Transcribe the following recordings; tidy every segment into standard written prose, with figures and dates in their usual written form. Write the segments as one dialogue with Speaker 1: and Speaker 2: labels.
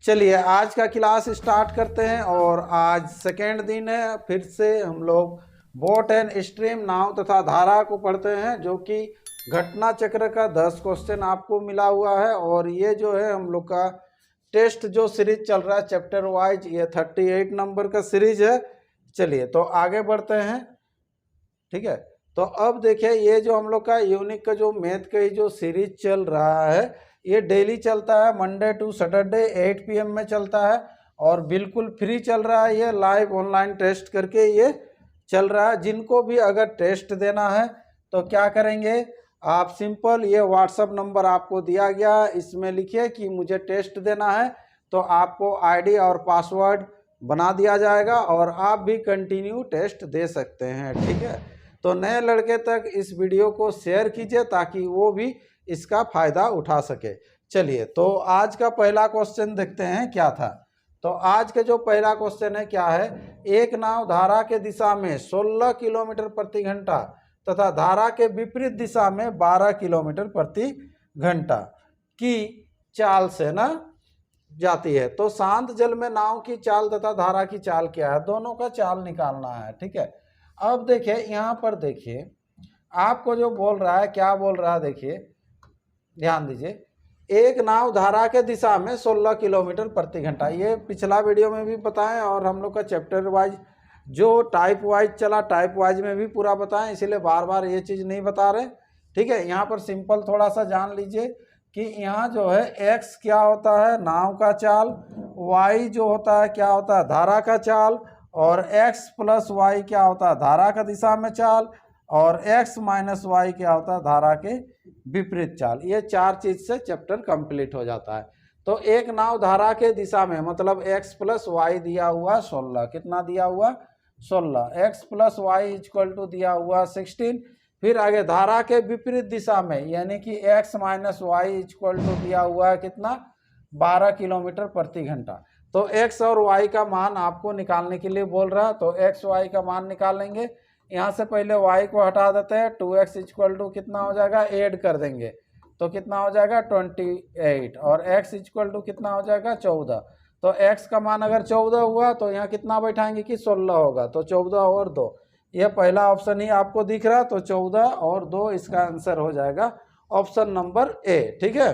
Speaker 1: चलिए आज का क्लास स्टार्ट करते हैं और आज सेकेंड दिन है। फिर से हम लोग बोट एंड स्ट्रीम नाव तथा धारा को पढ़ते हैं, जो कि घटना चक्र का 10 क्वेश्चन आपको मिला हुआ है। और ये जो है हम लोग का टेस्ट जो सीरीज चल रहा है चैप्टर वाइज, ये 38 नंबर का सीरीज है। चलिए तो आगे बढ़ते हैं। ठीक है, तो अब देखिए ये जो हम लोग का यूनिक का जो मैथ का जो सीरीज चल रहा है, ये डेली चलता है, मंडे टू सैटरडे 8 PM में चलता है और बिल्कुल फ्री चल रहा है। ये लाइव ऑनलाइन टेस्ट करके ये चल रहा है। जिनको भी अगर टेस्ट देना है तो क्या करेंगे आप, सिंपल ये व्हाट्सअप नंबर आपको दिया गया, इसमें लिखिए कि मुझे टेस्ट देना है, तो आपको आईडी और पासवर्ड बना दिया जाएगा और आप भी कंटिन्यू टेस्ट दे सकते हैं। ठीक है, तो नए लड़के तक इस वीडियो को शेयर कीजिए ताकि वो भी इसका फायदा उठा सके। चलिए तो आज का पहला क्वेश्चन देखते हैं क्या था। तो आज का जो पहला क्वेश्चन है क्या है, एक नाव धारा के दिशा में 16 किलोमीटर प्रति घंटा तथा धारा के विपरीत दिशा में 12 किलोमीटर प्रति घंटा की चाल से ना जाती है, तो शांत जल में नाव की चाल तथा धारा की चाल क्या है, दोनों का चाल निकालना है। ठीक है, अब देखिए यहाँ पर देखिए आपको जो बोल रहा है, क्या बोल रहा है, देखिए ध्यान दीजिए। एक नाव धारा के दिशा में 16 किलोमीटर प्रति घंटा, ये पिछला वीडियो में भी बताएं और हम लोग का चैप्टर वाइज जो टाइप वाइज चला, टाइप वाइज में भी पूरा बताएं, इसीलिए बार बार ये चीज़ नहीं बता रहे। ठीक है, यहाँ पर सिंपल थोड़ा सा जान लीजिए कि यहाँ जो है x क्या होता है, नाव का चाल, y जो होता है क्या होता है, धारा का चाल, और x प्लस वाई क्या होता है, धारा का दिशा में चाल, और x माइनस वाई क्या होता है, धारा के विपरीत चाल। ये चार चीज से चैप्टर कंप्लीट हो जाता है। तो एक नाव धारा के दिशा में मतलब x प्लस वाई दिया हुआ 16, कितना दिया हुआ 16, x plus y equal to दिया हुआ 16। फिर आगे धारा के विपरीत दिशा में यानी कि x minus y equal to दिया हुआ है कितना, 12 किलोमीटर प्रति घंटा। तो x और y का मान आपको निकालने के लिए बोल रहा है, तो x y का मान निकालेंगे। यहाँ से पहले y को हटा देते हैं, 2x इक्वल टू कितना हो जाएगा, ऐड कर देंगे तो कितना हो जाएगा 28, और x इक्वल टू कितना हो जाएगा 14। तो x का मान अगर 14 हुआ तो यहाँ कितना बैठाएंगे कि 16 होगा, तो 14 और 2, यह पहला ऑप्शन ही आपको दिख रहा, तो 14 और 2 इसका आंसर हो जाएगा ऑप्शन नंबर ए। ठीक है,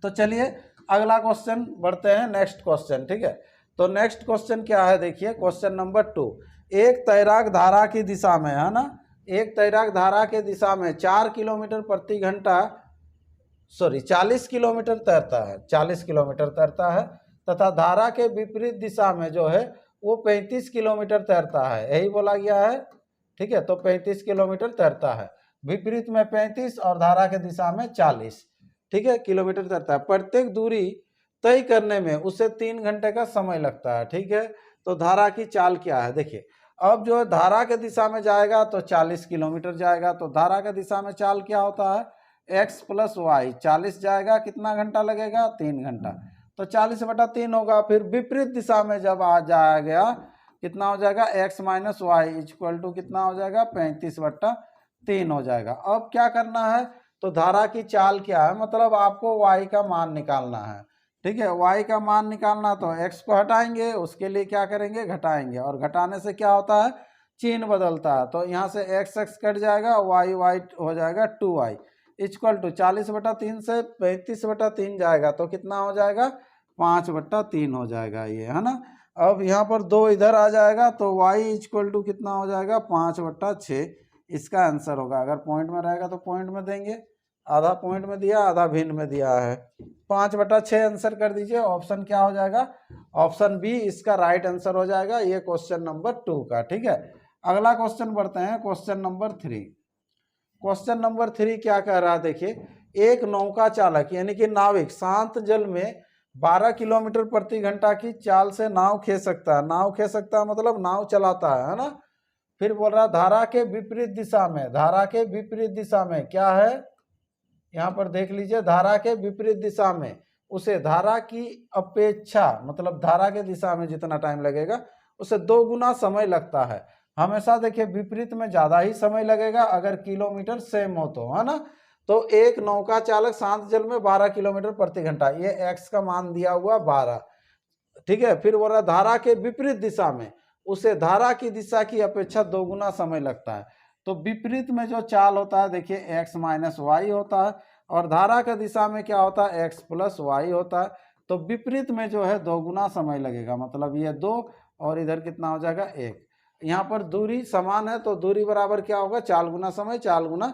Speaker 1: तो चलिए अगला क्वेश्चन बढ़ते हैं, नेक्स्ट क्वेश्चन। ठीक है, तो नेक्स्ट क्वेश्चन क्या है, देखिए क्वेश्चन नंबर 2। एक तैराक धारा की दिशा में, है ना, एक तैराक धारा के दिशा में 4 किलोमीटर प्रति घंटा 40 किलोमीटर तैरता है, 40 किलोमीटर तैरता है, तथा धारा के विपरीत दिशा में जो है वो 35 किलोमीटर तैरता है, यही बोला गया है। ठीक है, तो 35 किलोमीटर तैरता है, विपरीत में 35 और धारा के दिशा में 40, ठीक है, किलोमीटर तैरता है। प्रत्येक दूरी तय करने में उसे 3 घंटे का समय लगता है। ठीक है, तो धारा की चाल क्या है, देखिए अब जो है धारा के दिशा में जाएगा तो 40 किलोमीटर जाएगा, तो धारा के दिशा में चाल क्या होता है, x प्लस वाई, 40 जाएगा, कितना घंटा लगेगा, 3 घंटा, तो 40/3 होगा। फिर विपरीत दिशा में जब आ जाएगा कितना हो जाएगा, x minus y equal to कितना हो जाएगा, 35/3 हो जाएगा। अब क्या करना है, तो धारा की चाल क्या है, मतलब आपको y का मान निकालना है। ठीक है, y का मान निकालना, तो x को हटाएंगे, उसके लिए क्या करेंगे, घटाएंगे, और घटाने से क्या होता है, चिन्ह बदलता है, तो यहाँ से x कट जाएगा, y हो जाएगा 2y इक्वल टू 40/3 से 35/3 जाएगा, तो कितना हो जाएगा 5/3 हो जाएगा, ये है ना। अब यहाँ पर 2 इधर आ जाएगा, तो y इक्वल टू कितना हो जाएगा 5/6, इसका आंसर होगा। अगर पॉइंट में रहेगा तो पॉइंट में देंगे, आधा पॉइंट में दिया, आधा भिन्न में दिया है, 5/6 आंसर कर दीजिए। ऑप्शन क्या हो जाएगा, ऑप्शन बी इसका राइट आंसर हो जाएगा, ये क्वेश्चन नंबर 2 का। ठीक है, अगला क्वेश्चन बढ़ते हैं, क्वेश्चन नंबर 3। क्वेश्चन नंबर 3 क्या कह रहा है, देखिए एक नौका चालक यानी कि नाविक शांत जल में 12 किलोमीटर प्रति घंटा की चाल से नाव खींच सकता है। नाव खींच सकता है मतलब नाव चलाता है ना। फिर बोल रहा धारा के विपरीत दिशा में, धारा के विपरीत दिशा में क्या है, यहाँ पर देख लीजिए, धारा के विपरीत दिशा में उसे धारा की अपेक्षा मतलब धारा के दिशा में जितना टाइम लगेगा उसे 2 गुना समय लगता है। हमेशा देखिए विपरीत में ज्यादा ही समय लगेगा अगर किलोमीटर सेम हो तो, है ना। तो एक नौका चालक शांत जल में 12 किलोमीटर प्रति घंटा, ये x का मान दिया हुआ 12, ठीक है। फिर बोल रहा धारा के विपरीत दिशा में उसे धारा की दिशा की अपेक्षा 2 गुना समय लगता है। तो विपरीत में जो चाल होता है देखिए x माइनस वाई होता है, और धारा का दिशा में क्या होता है x प्लस वाई होता है। तो विपरीत में जो है 2 गुना समय लगेगा, मतलब ये 2 और इधर कितना हो जाएगा 1। यहाँ पर दूरी समान है तो दूरी बराबर क्या होगा, चाल गुना समय, चाल गुना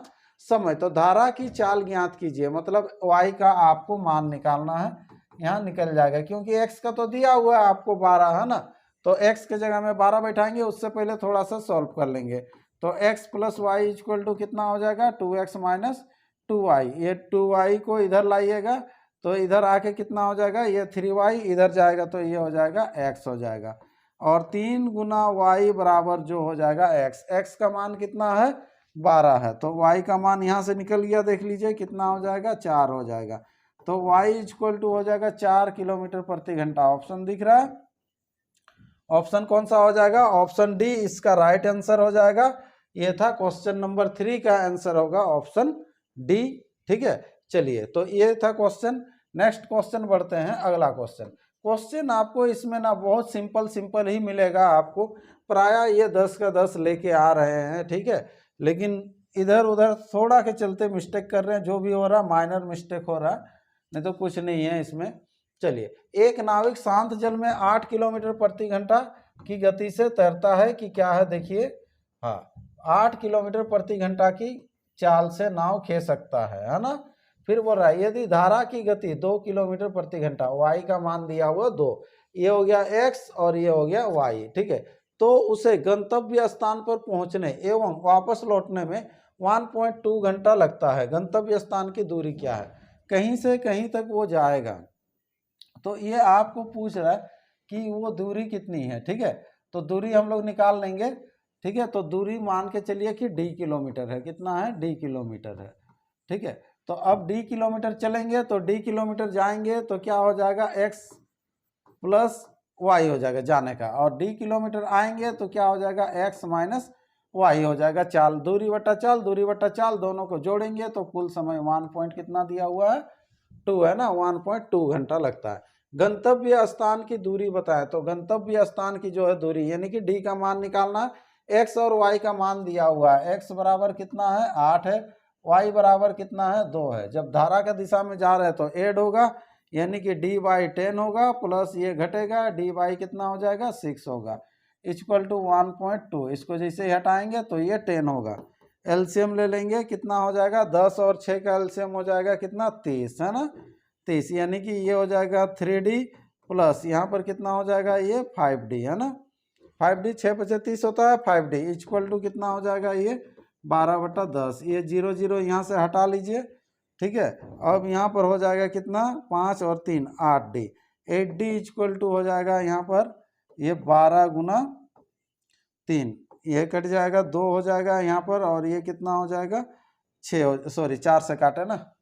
Speaker 1: समय। तो धारा की चाल ज्ञात कीजिए, मतलब y का आपको मान निकालना है, यहाँ निकल जाएगा क्योंकि x का तो दिया हुआ है आपको 12 है ना, तो x के जगह में 12 बैठाएंगे, उससे पहले थोड़ा सा सॉल्व कर लेंगे। तो x plus y equal to कितना हो जाएगा 2x माइनस 2y, ये 2y को इधर लाइएगा तो इधर आके कितना हो जाएगा, ये 3y इधर जाएगा तो ये हो जाएगा x हो जाएगा, और 3 गुना y बराबर जो हो जाएगा x का मान कितना है 12 है, तो y का मान यहाँ से निकल गया, देख लीजिए कितना हो जाएगा 4 हो जाएगा। तो y इक्वल टू हो जाएगा 4 किलोमीटर प्रति घंटा। ऑप्शन दिख रहा है, ऑप्शन कौन सा हो जाएगा, ऑप्शन डी इसका राइट आंसर हो जाएगा। ये था क्वेश्चन नंबर 3 का आंसर होगा ऑप्शन डी, ठीक है। चलिए तो ये था क्वेश्चन। नेक्स्ट क्वेश्चन बढ़ते हैं, अगला क्वेश्चन आपको इसमें ना बहुत सिंपल ही मिलेगा आपको, प्राय ये 10 का 10 लेके आ रहे हैं, ठीक है, लेकिन इधर उधर थोड़ा के चलते मिस्टेक कर रहे हैं, जो भी हो रहा माइनर मिस्टेक हो रहा, नहीं तो कुछ नहीं है इसमें। चलिए, एक नाविक शांत जल में 8 किलोमीटर प्रति घंटा की गति से तैरता है कि क्या है, देखिए हाँ 8 किलोमीटर प्रति घंटा की चाल से नाव खे सकता है ना। फिर बोल रहा है यदि धारा की गति 2 किलोमीटर प्रति घंटा, वाई का मान दिया हुआ 2, ये हो गया x और ये हो गया y, ठीक है, तो उसे गंतव्य स्थान पर पहुंचने एवं वापस लौटने में 1.2 घंटा लगता है। गंतव्य स्थान की दूरी क्या है, कहीं से कहीं तक वो जाएगा, तो ये आपको पूछ रहा है कि वो दूरी कितनी है, ठीक है। तो दूरी हम लोग निकाल लेंगे, ठीक है। तो दूरी मान के चलिए कि d किलोमीटर है, कितना है d किलोमीटर है, ठीक है। तो अब d किलोमीटर चलेंगे तो d किलोमीटर जाएंगे तो क्या हो जाएगा x प्लस वाई हो जाएगा जाने का, और d किलोमीटर आएंगे तो क्या हो जाएगा x माइनस वाई हो जाएगा चाल, दूरी बट्टा चाल दोनों को जोड़ेंगे तो कुल समय 1 पॉइंट कितना दिया हुआ है 2 है ना, 1.2 घंटा लगता है। गंतव्य स्थान की दूरी बताए, तो गंतव्य स्थान की जो है दूरी यानी कि d का मान निकालना है, x और y का मान दिया हुआ है, x बराबर कितना है 8 है, y बराबर कितना है 2 है। जब धारा का दिशा में जा रहे हैं तो ऐड होगा यानी कि d बाई 10 होगा, प्लस ये घटेगा d बाई कितना हो जाएगा 6 होगा, इक्वल टू 1.2। इसको जैसे ही हटाएंगे तो ये 10 होगा, एलसीएम ले लेंगे कितना हो जाएगा 10 और 6 का एलसीएम हो जाएगा कितना 30 है ना, 30 यानी कि ये हो जाएगा 3d प्लस यहाँ पर कितना हो जाएगा ये 5d है ना, 5d 6×5 = 30 होता है, 5d इक्वल टू कितना हो जाएगा ये 12/10, ये 0 0 यहाँ से हटा लीजिए, ठीक है। अब यहाँ पर हो जाएगा कितना 5 और 3 8d, 8d इक्वल टू हो जाएगा यहाँ पर ये 12 गुना 3, ये कट जाएगा 2 हो जाएगा यहाँ पर, और ये कितना हो जाएगा 6 सॉरी 4 से काटे ना,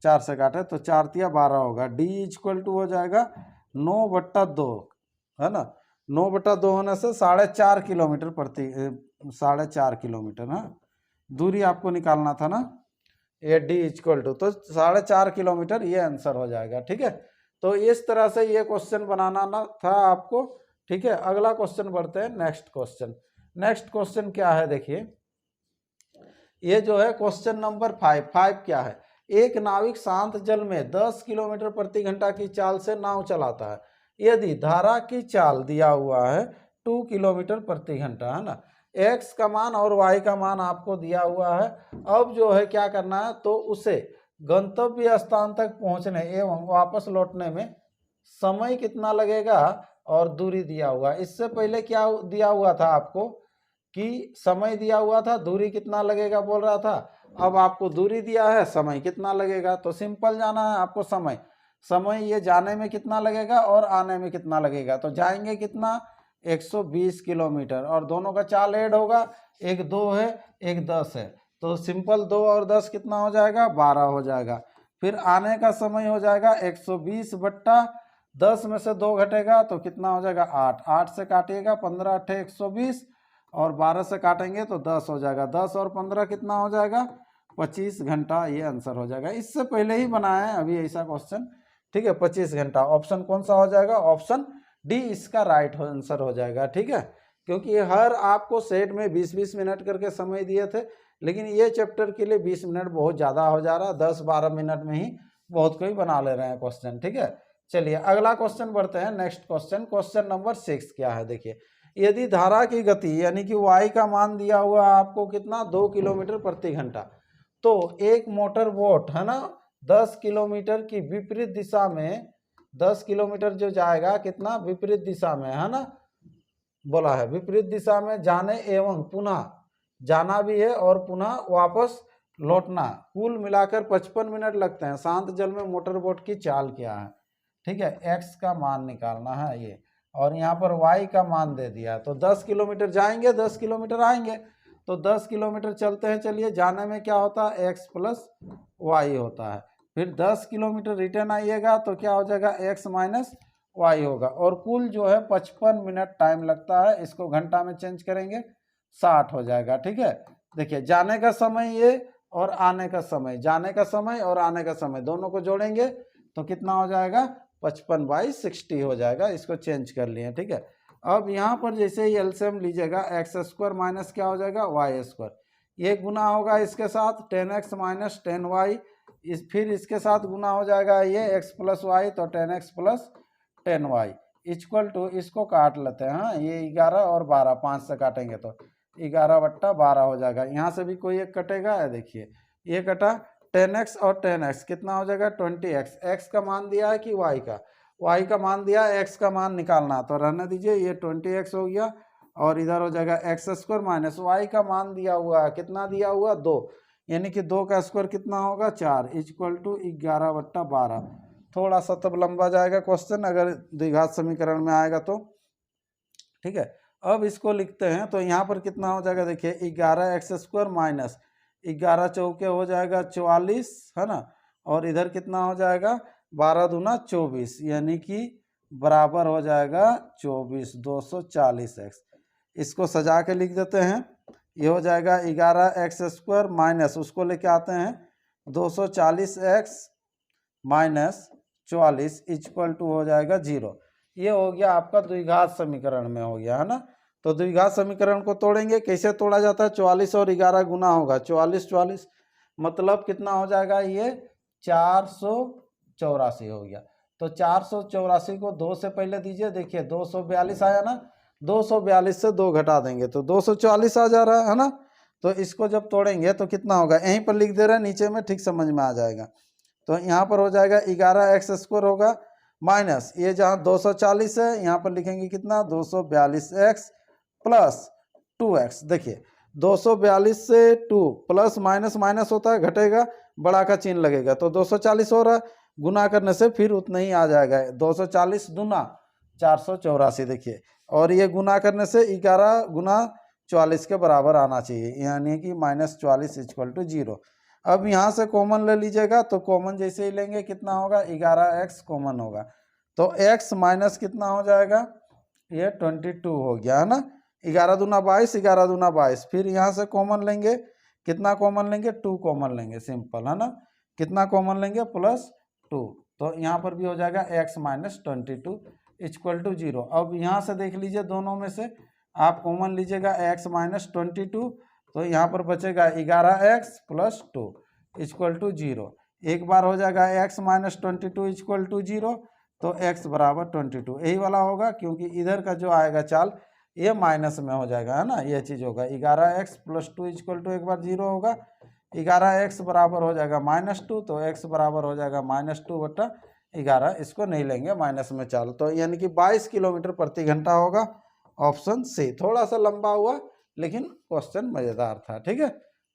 Speaker 1: 4 से काटे तो 4 तिया 12 होगा, d इक्वल टू हो जाएगा 9/2 है ना, 9/2 होने से 4.5 किलोमीटर प्रति 4.5 किलोमीटर है दूरी आपको निकालना था ना, ये d इक्वल टू तो 4.5 किलोमीटर ये आंसर हो जाएगा, ठीक है। तो इस तरह से ये क्वेश्चन बनाना ना था आपको, ठीक है। अगला क्वेश्चन बढ़ते हैं, नेक्स्ट क्वेश्चन क्या है देखिए, ये जो है क्वेश्चन नंबर 5 क्या है, एक नाविक शांत जल में 10 किलोमीटर प्रति घंटा की चाल से नाव चलाता है, यदि धारा की चाल दिया हुआ है 2 किलोमीटर प्रति घंटा है ना, x का मान और y का मान आपको दिया हुआ है। अब जो है क्या करना है, तो उसे गंतव्य स्थान तक पहुंचने एवं वापस लौटने में समय कितना लगेगा और दूरी दिया हुआ है। इससे पहले क्या दिया हुआ था आपको कि समय दिया हुआ था, दूरी कितना लगेगा बोल रहा था, अब आपको दूरी दिया है समय कितना लगेगा, तो सिंपल जाना है आपको समय ये जाने में कितना लगेगा और आने में कितना लगेगा, तो जाएंगे कितना 120 किलोमीटर, और दोनों का चाल ऐड होगा, एक 2 है एक 10 है, तो सिंपल 2 और 10 कितना हो जाएगा 12 हो जाएगा। फिर आने का समय हो जाएगा 120/10 में से 2 घटेगा तो कितना हो जाएगा 8 से काटिएगा 15 × 8 = 120, और 12 से काटेंगे तो 10 हो जाएगा, 10 और 15 कितना हो जाएगा 25 घंटा ये आंसर हो जाएगा। इससे पहले ही बनाया है अभी ऐसा क्वेश्चन, ठीक है। 25 घंटा ऑप्शन कौन सा हो जाएगा, ऑप्शन डी इसका राइट आंसर हो जाएगा, ठीक है। क्योंकि हर आपको सेट में 20-20 मिनट करके समय दिए थे, लेकिन ये चैप्टर के लिए 20 मिनट बहुत ज़्यादा हो जा रहा है, 10-12 मिनट में ही बहुत कोई बना ले रहे हैं क्वेश्चन, ठीक है। चलिए अगला क्वेश्चन बढ़ते हैं, नेक्स्ट क्वेश्चन, क्वेश्चन नंबर 6 क्या है देखिए। यदि धारा की गति यानी कि y का मान दिया हुआ आपको कितना, 2 किलोमीटर प्रति घंटा, तो एक मोटर बोट है ना 10 किलोमीटर की विपरीत दिशा में, 10 किलोमीटर जो जाएगा कितना विपरीत दिशा में, है ना, बोला है विपरीत दिशा में जाने एवं पुनः जाना भी है और पुनः वापस लौटना, कुल मिलाकर 55 मिनट लगते हैं। शांत जल में मोटर बोट की चाल क्या है, ठीक है। x का मान निकालना है ये, और यहाँ पर y का मान दे दिया, तो 10 किलोमीटर जाएंगे 10 किलोमीटर आएंगे, तो 10 किलोमीटर चलते हैं। चलिए जाने में क्या होता है, x प्लस वाई होता है, फिर 10 किलोमीटर रिटर्न आइएगा तो क्या हो जाएगा, x माइनस वाई होगा, और कुल जो है 55 मिनट टाइम लगता है। इसको घंटा में चेंज करेंगे 60 हो जाएगा, ठीक है। देखिए जाने का समय ये और आने का समय, जाने का समय और आने का समय दोनों को जोड़ेंगे तो कितना हो जाएगा, 55/60 हो जाएगा। इसको चेंज कर लिए, ठीक है। अब यहाँ पर जैसे ही एलसीएम लीजिएगा, एक्स स्क्वायर माइनस क्या हो जाएगा, वाई स्क्वायर, ये गुना होगा इसके साथ 10x माइनस 10y, फिर इसके साथ गुना हो जाएगा ये x प्लस वाई, तो 10x plus 10y equal to, इसको काट लेते हैं, हाँ ये 11 और 12, 5 से काटेंगे तो 11/12 हो जाएगा। यहाँ से भी कोई एक कटेगा, देखिए ये कटा, 10x और 10x कितना हो जाएगा, 20x। x का मान दिया है कि y का मान दिया है, x का मान निकालना, तो रहने दीजिए, ये 20x हो गया, और इधर हो जाएगा एक्स स्क्वायर माइनस y का मान दिया हुआ है, कितना दिया हुआ, 2, यानी कि 2 का स्क्वायर कितना होगा, 4 इक्वल टू 11/12। थोड़ा सा तब लंबा जाएगा क्वेश्चन अगर द्विघात समीकरण में आएगा तो, ठीक है। अब इसको लिखते हैं, तो यहाँ पर कितना हो जाएगा, देखिए 11x स्क्वायर माइनस 11 चौके हो जाएगा 44, है ना, और इधर कितना हो जाएगा, 12 दूना 24, यानी कि बराबर हो जाएगा 24, 240x। इसको सजा के लिख देते हैं, ये हो जाएगा 11x स्क्वायर माइनस, उसको लेके आते हैं 240x माइनस 44 इक्वल टू हो जाएगा 0। ये हो गया आपका द्विघात समीकरण में हो गया, है ना। तो द्विघात समीकरण को तोड़ेंगे, कैसे तोड़ा जाता है, 44 और 11 गुना होगा, 44 मतलब कितना हो जाएगा, ये 484 हो गया। तो 484 को 2 से पहले दीजिए, देखिए 242 आया ना, 242 से 2 घटा देंगे तो 240 आ जा रहा है ना। तो इसको जब तोड़ेंगे तो कितना होगा, यहीं पर लिख दे रहे हैं नीचे में, ठीक समझ में आ जाएगा। तो यहाँ पर हो जाएगा 11x स्क्वायर होगा माइनस, ये जहाँ 240 है यहाँ पर लिखेंगे कितना, 242x प्लस 2x। देखिए 242 से 2 प्लस माइनस माइनस होता है, घटेगा, बड़ा का चिन्ह लगेगा, तो 240 हो रहा है, गुना करने से फिर उतना ही आ जाएगा, 240 दूना 484 देखिए, और ये गुना करने से 11 गुना 44 के बराबर आना चाहिए, यानी कि -44 इक्वल टू 0। अब यहाँ से कॉमन ले लीजिएगा, तो कॉमन जैसे ही लेंगे कितना होगा, 11x कॉमन होगा, तो x माइनस कितना हो जाएगा, ये 22 हो गया, है ना। 11 दूना 22, 11 दूना 22, फिर यहाँ से कॉमन लेंगे, कितना कॉमन लेंगे, 2 कॉमन लेंगे, सिंपल, है ना। कितना कॉमन लेंगे, +2, तो यहाँ पर भी हो जाएगा x माइनस 22 इक्वल टू 0। अब यहाँ से देख लीजिए, दोनों में से आप कॉमन लीजिएगा x माइनस 22, तो यहाँ पर बचेगा 11x प्लस 2 इक्वल टू 0। एक बार हो जाएगा x माइनस 22 इक्वल टू 0, तो x बराबर 22 यही वाला होगा, क्योंकि इधर का जो आएगा चाल ये माइनस में हो जाएगा, है ना, ये चीज़ होगा। 11x प्लस 2 इक्वल टू एक बार 0 होगा, 11x बराबर हो जाएगा -2, तो x बराबर हो जाएगा -2/11, इसको नहीं लेंगे माइनस में चाल, तो यानी कि 22 किलोमीटर प्रति घंटा होगा, ऑप्शन सी। थोड़ा सा लंबा हुआ लेकिन क्वेश्चन मज़ेदार था, ठीक है।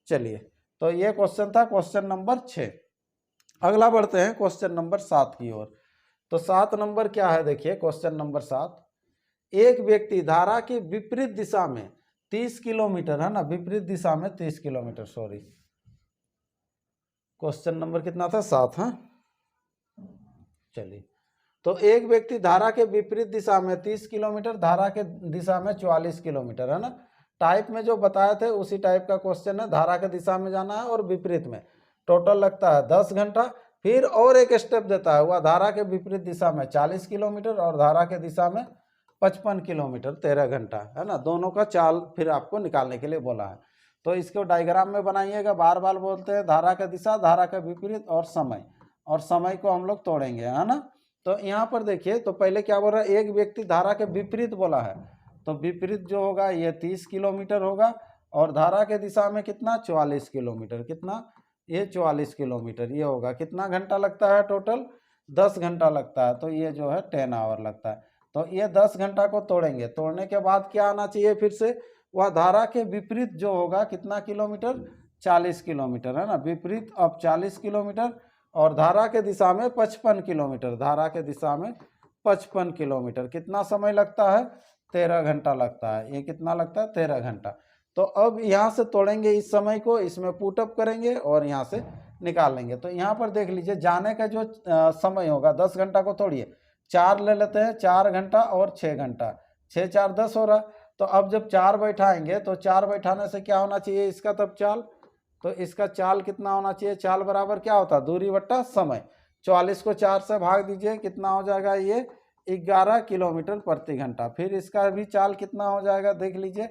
Speaker 1: चलिए, तो ये क्वेश्चन था क्वेश्चन नंबर 6। अगला बढ़ते हैं क्वेश्चन नंबर 7 की ओर। तो 7 नंबर क्या है, देखिए क्वेश्चन नंबर 7, एक व्यक्ति धारा के विपरीत दिशा में 30 किलोमीटर, है ना, विपरीत दिशा में 30 किलोमीटर, सॉरी क्वेश्चन नंबर कितना था, 7, हाँ। चलिए, तो एक व्यक्ति धारा के विपरीत दिशा में 30 किलोमीटर, धारा के दिशा में 44 किलोमीटर, है ना, टाइप में जो बताए थे उसी टाइप का क्वेश्चन है। धारा के दिशा में जाना है और विपरीत में। टोटल लगता है 10 घंटा। फिर और एक स्टेप देता है, वह धारा के विपरीत दिशा में 40 किलोमीटर और धारा के दिशा में 55 किलोमीटर, 13 घंटा, है ना। दोनों का चाल फिर आपको निकालने के लिए बोला है। तो इसको डायग्राम में बनाइएगा। बार बार बोलते हैं धारा का दिशा, धारा का विपरीत और समय को हम लोग तोड़ेंगे, है ना। तो यहाँ पर देखिए, तो पहले क्या बोल रहा है, एक व्यक्ति धारा के विपरीत बोला है, तो विपरीत जो होगा ये 30 किलोमीटर होगा और धारा के दिशा में कितना, 44 किलोमीटर। कितना, ये 44 किलोमीटर। ये होगा कितना घंटा लगता है, टोटल 10 घंटा लगता है। तो ये जो है 10 आवर लगता है। तो ये 10 घंटा को तोड़ेंगे। तोड़ने के बाद क्या आना चाहिए, फिर से वह धारा के विपरीत जो होगा कितना किलोमीटर, 40 किलोमीटर, है ना। विपरीत अब 40 किलोमीटर और धारा के दिशा में 55 किलोमीटर। धारा के दिशा में 55 किलोमीटर। कितना समय लगता है, 13 घंटा लगता है। ये कितना लगता है, 13 घंटा। तो अब यहाँ से तोड़ेंगे इस समय को, इसमें पुटअप करेंगे और यहाँ से निकाल लेंगे। तो यहाँ पर देख लीजिए, जाने का जो समय होगा, 10 घंटा को तोड़िए, 4 ले लेते हैं, 4 घंटा और 6 घंटा, 6 4 10 हो रहा। तो अब जब 4 बैठाएंगे तो 4 बैठाने से क्या होना चाहिए, इसका तब चाल, तो इसका चाल कितना होना चाहिए, चाल बराबर क्या होता है, दूरी बट्टा समय। 44 को 4 से भाग दीजिए, कितना हो जाएगा, ये 11 किलोमीटर प्रति घंटा। फिर इसका भी चाल कितना हो जाएगा, देख लीजिए,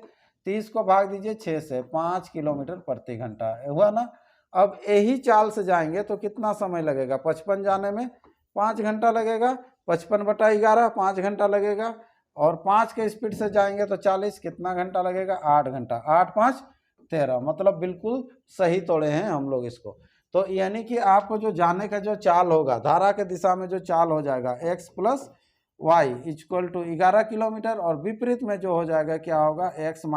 Speaker 1: 30 को भाग दीजिए 6 से, 5 किलोमीटर प्रति घंटा हुआ ना। अब यही चाल से जाएंगे तो कितना समय लगेगा, 55 जाने में 5 घंटा लगेगा, 55/11 5 घंटा लगेगा। और 5 के स्पीड से जाएंगे तो 40, कितना घंटा लगेगा, 8 घंटा। 8 5 13, मतलब बिल्कुल सही तोड़े हैं हम लोग इसको। तो यानी कि आपको जो जाने का जो चाल होगा, धारा के दिशा में जो चाल हो जाएगा, x + y = 11 किलोमीटर, और विपरीत में जो हो जाएगा क्या होगा, x -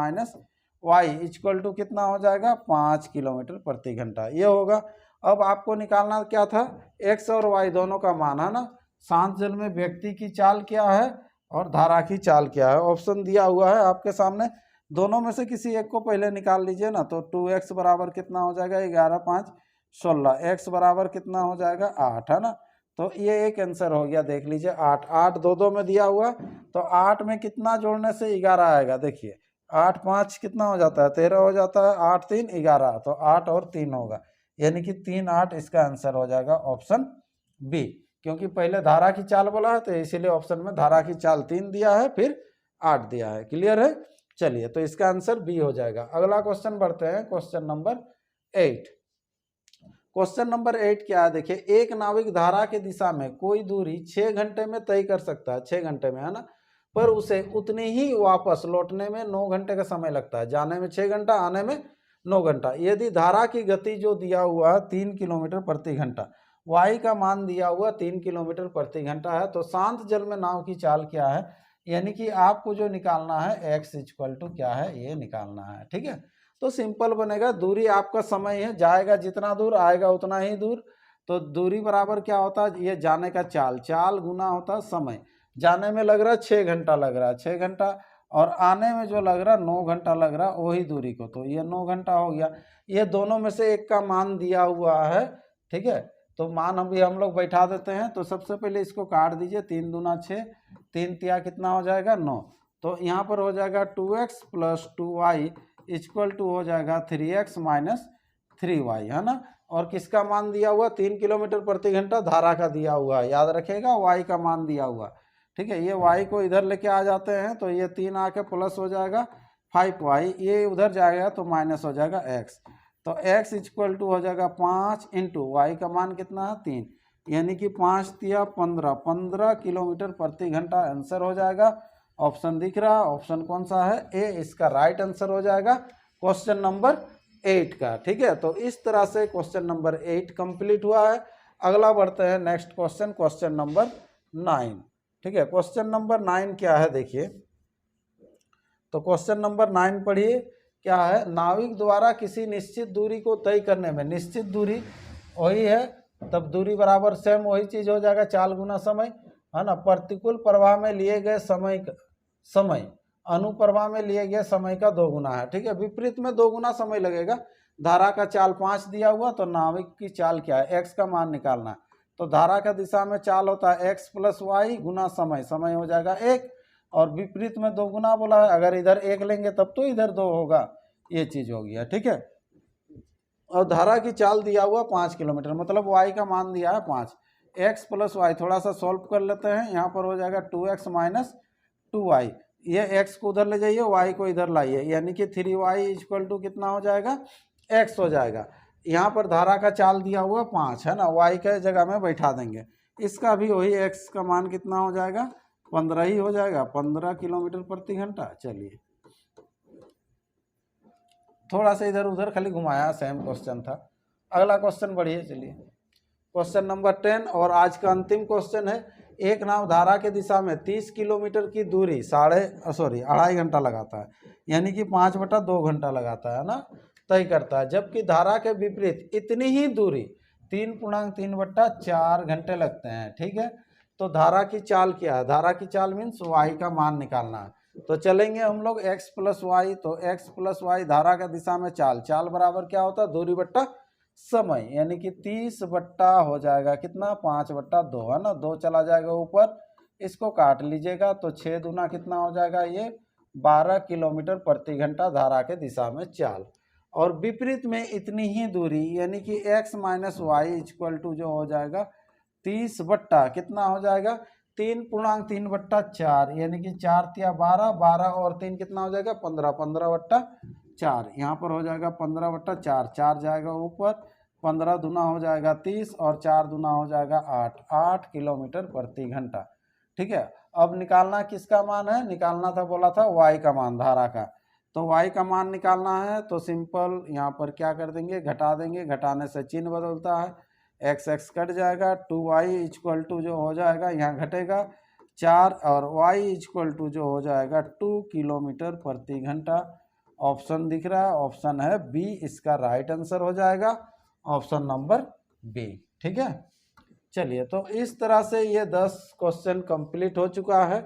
Speaker 1: y = कितना हो जाएगा, 5 किलोमीटर प्रति घंटा। ये होगा। अब आपको निकालना क्या था, x और y दोनों का मान, है ना। शांत जल में व्यक्ति की चाल क्या है और धारा की चाल क्या है, ऑप्शन दिया हुआ है आपके सामने। दोनों में से किसी एक को पहले निकाल लीजिए ना। तो 2x बराबर कितना हो जाएगा, 11 5 16, x बराबर कितना हो जाएगा, 8, है ना। तो ये एक आंसर हो गया, देख लीजिए 8 8 दो में दिया हुआ। तो 8 में कितना जोड़ने से 11 आएगा, देखिए 8 5 कितना हो जाता है, 13 हो जाता है, 8 3 11, तो 8 और 3 होगा, यानी कि 3 8 इसका आंसर हो जाएगा ऑप्शन बी। क्योंकि पहले धारा की चाल बोला है तो इसीलिए ऑप्शन में धारा की चाल 3 दिया है, फिर 8 दिया है। क्लियर है, चलिए, तो इसका आंसर बी हो जाएगा। अगला क्वेश्चन बढ़ते हैं, क्वेश्चन नंबर 8। क्वेश्चन नंबर 8 क्या है, देखिए, एक नाविक धारा के दिशा में कोई दूरी 6 घंटे में तय कर सकता है, 6 घंटे में, है ना, पर उसे उतनी ही वापस लौटने में 9 घंटे का समय लगता है। जाने में 6 घंटा, आने में 9 घंटा। यदि धारा की गति जो दिया हुआ है 3 किलोमीटर प्रति घंटा, वाई का मान दिया हुआ 3 किलोमीटर प्रति घंटा है, तो शांत जल में नाव की चाल क्या है, यानी कि आपको जो निकालना है x = क्या है, ये निकालना है। ठीक है, तो सिंपल बनेगा, दूरी आपका समय है, जाएगा जितना दूर आएगा उतना ही दूर। तो दूरी बराबर क्या होता है, ये जाने का चाल, चाल गुना होता है समय। जाने में लग रहा है 6 घंटा लग रहा है, 6 घंटा, और आने में जो लग रहा है 9 घंटा लग रहा है, वही दूरी को, तो ये 9 घंटा हो गया। ये दोनों में से एक का मान दिया हुआ है, ठीक है। तो मान अभी हम लोग बैठा देते हैं। तो सबसे पहले इसको काट दीजिए, 3 दूना 6, 3 तिया कितना हो जाएगा, 9। तो यहाँ पर हो जाएगा 2x + 2y = हो जाएगा 3x - 3y, है ना। और किसका मान दिया हुआ, 3 किलोमीटर प्रति घंटा धारा का दिया हुआ है, याद रखिएगा, y का मान दिया हुआ। ठीक है, ये y को इधर लेके आ जाते हैं, तो ये 3 आके प्लस हो जाएगा 5y, ये उधर जाएगा तो माइनस हो जाएगा x। तो x = हो जाएगा 5 × y का मान कितना है, 3, यानी कि 5 तिया 15, 15 किलोमीटर प्रति घंटा आंसर हो जाएगा। ऑप्शन दिख रहा है, ऑप्शन कौन सा है, ए, इसका राइट आंसर हो जाएगा क्वेश्चन नंबर 8 का। ठीक है, तो इस तरह से क्वेश्चन नंबर 8 कंप्लीट हुआ है। अगला बढ़ते हैं नेक्स्ट क्वेश्चन, क्वेश्चन नंबर 9। ठीक है, क्वेश्चन नंबर 9 क्या है, देखिए, तो क्वेश्चन नंबर 9 पढ़िए, क्या है, नाविक द्वारा किसी निश्चित दूरी को तय करने में, निश्चित दूरी वही है, तब दूरी बराबर सेम वही चीज हो जाएगा, चाल गुना समय, है ना। प्रतिकूल प्रवाह में लिए गए समय अनुप्रवाह में लिए गए समय का 2 गुना है। ठीक है, विपरीत में 2 गुना समय लगेगा। धारा का चाल 5 दिया हुआ, तो नाविक की चाल क्या है, x का मान निकालना है। तो धारा का दिशा में चाल होता है x + y गुना समय, समय हो जाएगा 1, और विपरीत में 2 गुना बोला है, अगर इधर 1 लेंगे तब तो इधर 2 होगा, ये चीज़ हो गया, ठीक है। और धारा की चाल दिया हुआ 5 किलोमीटर, मतलब y का मान दिया है 5, x प्लस वाई, थोड़ा सा सॉल्व कर लेते हैं। यहाँ पर हो जाएगा 2x माइनस 2y, ये x को उधर ले जाइए, y को इधर लाइए, यानी कि 3y इक्वल टू कितना हो जाएगा, x हो जाएगा। यहाँ पर धारा का चाल दिया हुआ 5 है ना, y के जगह में बैठा देंगे, इसका भी वही x का मान कितना हो जाएगा, 15 ही हो जाएगा, 15 किलोमीटर प्रति घंटा। चलिए थोड़ा सा इधर उधर खाली घुमाया, सेम क्वेश्चन था। अगला क्वेश्चन बढ़िए, चलिए क्वेश्चन नंबर 10 और आज का अंतिम क्वेश्चन है। एक नाव धारा के दिशा में 30 किलोमीटर की दूरी 2.5 घंटा लगाता है, यानी कि 5/2 घंटा लगाता है ना, तय करता है, जबकि धारा के विपरीत इतनी ही दूरी 3.3/4 घंटे लगते हैं, ठीक है। तो धारा की चाल क्या है, धारा की चाल मीन्स y का मान निकालना है। तो चलेंगे हम लोग x प्लस वाई, तो x प्लस वाई धारा का दिशा में चाल, चाल बराबर क्या होता है, दूरी बट्टा समय, यानी कि 30 बट्टा हो जाएगा कितना, 5/2 है ना, 2 चला जाएगा ऊपर, इसको काट लीजिएगा, तो 6 दूना कितना हो जाएगा, ये 12 किलोमीटर प्रति घंटा धारा के दिशा में चाल। और विपरीत में इतनी ही दूरी, यानी कि x minus y equal to जो हो जाएगा 30 बट्टा कितना हो जाएगा, 3.3/4, यानी कि 4 तिया 12, 12 और 3 कितना हो जाएगा, 15, 15/4, यहाँ पर हो जाएगा 15/4, 4 जाएगा ऊपर, 15 दूना हो जाएगा 30 और 4 दूना हो जाएगा 8 किलोमीटर प्रति घंटा, ठीक है। अब निकालना किसका मान है, निकालना था, बोला था y का मान धारा का, तो y का मान निकालना है, तो सिंपल यहाँ पर क्या कर देंगे, घटा देंगे, घटाने से चिन्ह बदलता है, x x कट जाएगा, 2y इक्वल टू जो हो जाएगा, यहाँ घटेगा 4 और y इक्वल टू जो हो जाएगा 2 किलोमीटर प्रति घंटा। ऑप्शन दिख रहा है, ऑप्शन है बी, इसका राइट आंसर हो जाएगा ऑप्शन नंबर बी, ठीक है। चलिए तो इस तरह से ये 10 क्वेश्चन कंप्लीट हो चुका है,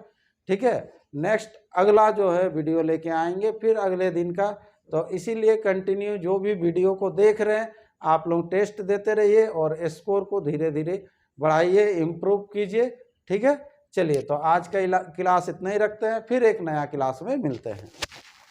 Speaker 1: ठीक है। नेक्स्ट अगला जो है वीडियो लेके आएंगे फिर अगले दिन का, तो इसीलिए कंटिन्यू जो भी वीडियो को देख रहे हैं आप लोग टेस्ट देते रहिए और स्कोर को धीरे धीरे बढ़ाइए, इम्प्रूव कीजिए, ठीक है। चलिए तो आज का क्लास इतना ही रखते हैं, फिर एक नया क्लास में मिलते हैं।